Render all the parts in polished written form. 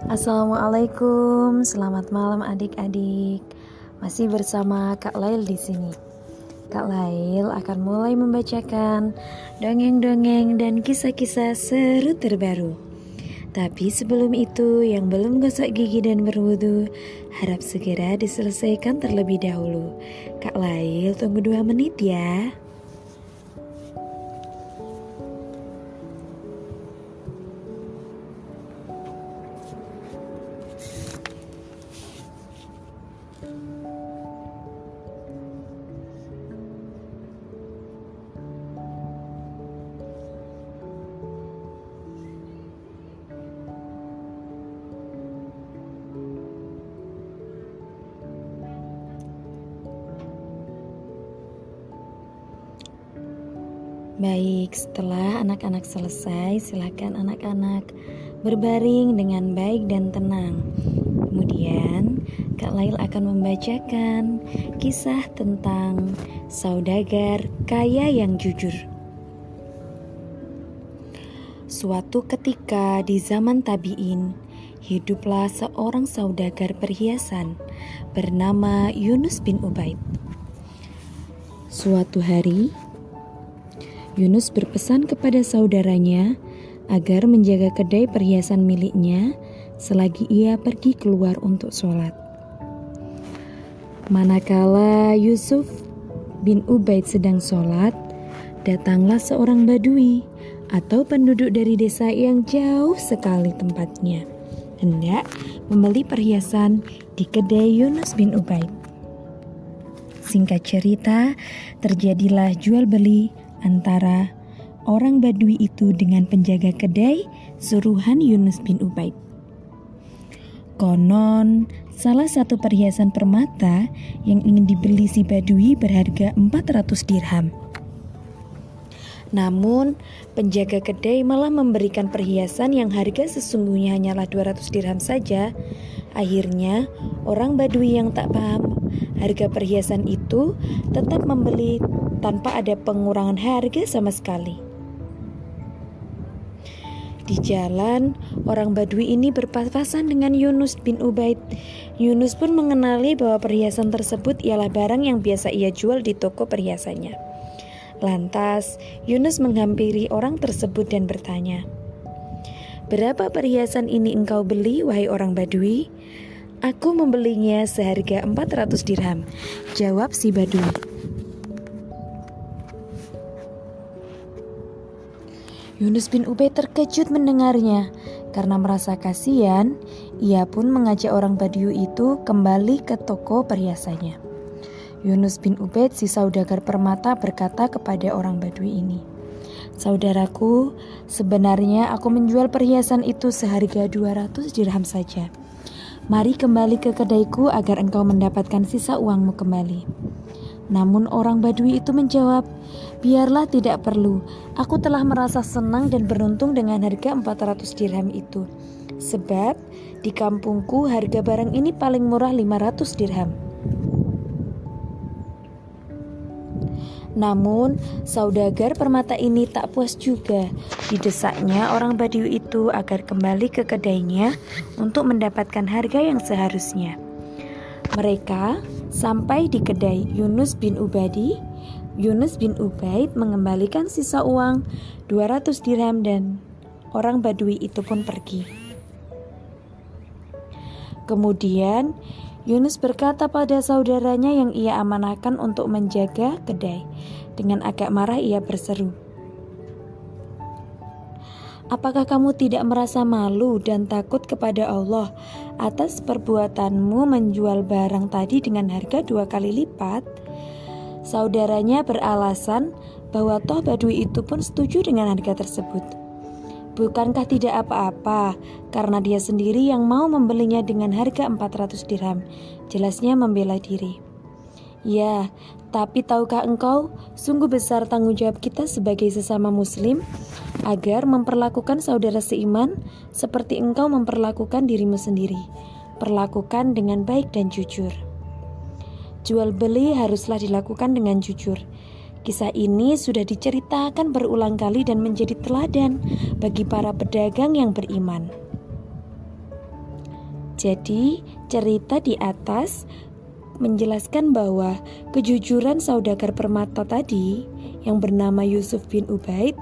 Assalamualaikum, selamat malam adik-adik. Masih bersama Kak Lail di sini. Kak Lail akan mulai membacakan dongeng-dongeng dan kisah-kisah seru terbaru. Tapi sebelum itu, yang belum gosok gigi dan berwudu, harap segera diselesaikan terlebih dahulu. Kak Lail tunggu 2 menit ya. Baik, setelah anak-anak selesai, silakan anak-anak berbaring dengan baik dan tenang. Kemudian, Kak Lail akan membacakan kisah tentang saudagar kaya yang jujur. Suatu ketika di zaman tabi'in, hiduplah seorang saudagar perhiasan bernama Yunus bin Ubaid. Suatu hari, Yunus berpesan kepada saudaranya agar menjaga kedai perhiasan miliknya selagi ia pergi keluar untuk sholat. Manakala Yusuf bin Ubaid sedang sholat, datanglah seorang badui atau penduduk dari desa yang jauh sekali tempatnya, hendak membeli perhiasan di kedai Yunus bin Ubaid. Singkat cerita, terjadilah jual beli antara orang Badui itu dengan penjaga kedai suruhan Yunus bin Ubaid. Konon, salah satu perhiasan permata yang ingin dibeli si Badui berharga 400 dirham. Namun, penjaga kedai malah memberikan perhiasan yang harga sesungguhnya hanyalah 200 dirham saja. Akhirnya, orang Badui yang tak paham harga perhiasan itu tetap membeli tanpa ada pengurangan harga sama sekali. Di jalan, orang Badui ini berpapasan dengan Yunus bin Ubaid. Yunus pun mengenali bahwa perhiasan tersebut ialah barang yang biasa ia jual di toko perhiasannya. Lantas, Yunus menghampiri orang tersebut dan bertanya, "Berapa perhiasan ini engkau beli, wahai orang Badui?" "Aku membelinya seharga 400 dirham," jawab si Badui. Yunus bin Ubaid terkejut mendengarnya. Karena merasa kasihan, ia pun mengajak orang Badui itu kembali ke toko perhiasannya. Yunus bin Ubaid, si saudagar permata, berkata kepada orang Badui ini, "Saudaraku, sebenarnya aku menjual perhiasan itu seharga 200 dirham saja. Mari kembali ke kedaiku agar engkau mendapatkan sisa uangmu kembali." Namun orang Badui itu menjawab, "Biarlah, tidak perlu. Aku telah merasa senang dan beruntung dengan harga 400 dirham itu. Sebab di kampungku harga barang ini paling murah 500 dirham." Namun saudagar permata ini tak puas juga. Didesaknya orang Badui itu agar kembali ke kedainya untuk mendapatkan harga yang seharusnya. Mereka sampai di kedai Yunus bin Ubaid. Yunus bin Ubaid mengembalikan sisa uang 200 dirham dan orang Badui itu pun pergi. Kemudian Yunus berkata pada saudaranya yang ia amanahkan untuk menjaga kedai. Dengan agak marah ia berseru, "Apakah kamu tidak merasa malu dan takut kepada Allah atas perbuatanmu menjual barang tadi dengan harga 2 kali lipat?" Saudaranya beralasan bahwa toh Badui itu pun setuju dengan harga tersebut. "Bukankah tidak apa-apa, karena dia sendiri yang mau membelinya dengan harga 400 dirham, jelasnya membela diri. "Ya, tapi tahukah engkau, sungguh besar tanggung jawab kita sebagai sesama muslim agar memperlakukan saudara seiman seperti engkau memperlakukan dirimu sendiri. Perlakukan dengan baik dan jujur. Jual beli haruslah dilakukan dengan jujur. Kisah ini sudah diceritakan berulang kali dan menjadi teladan bagi para pedagang yang beriman." Jadi, cerita di atas menjelaskan bahwa kejujuran saudagar permata tadi yang bernama Yusuf bin Ubaid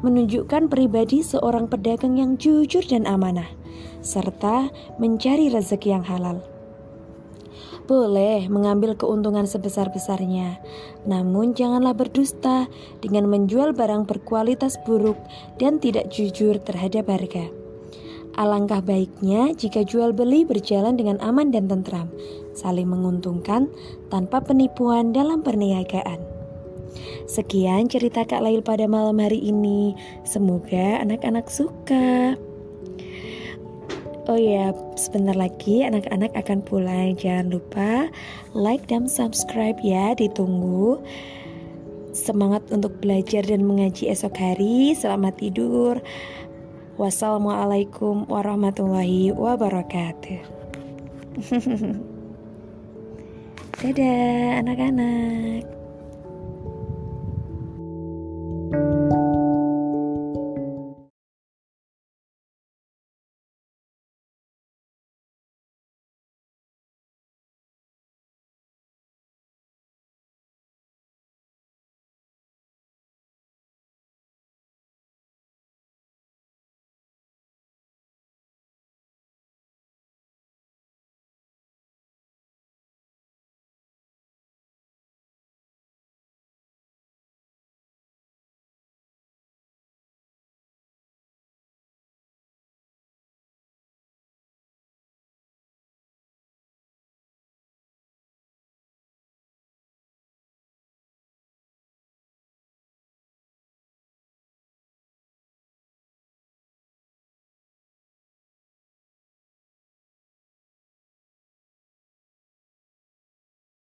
menunjukkan pribadi seorang pedagang yang jujur dan amanah, serta mencari rezeki yang halal. Boleh mengambil keuntungan sebesar-besarnya, namun janganlah berdusta dengan menjual barang berkualitas buruk dan tidak jujur terhadap harga. Alangkah baiknya jika jual beli berjalan dengan aman dan tentram, saling menguntungkan tanpa penipuan dalam perniagaan. Sekian cerita Kak Lail pada malam hari ini. Semoga anak-anak suka. Oh ya, sebentar lagi anak-anak akan pulang. Jangan lupa like dan subscribe ya, ditunggu. Semangat untuk belajar dan mengaji esok hari. Selamat tidur. Wassalamualaikum warahmatullahi wabarakatuh. Dadah anak-anak.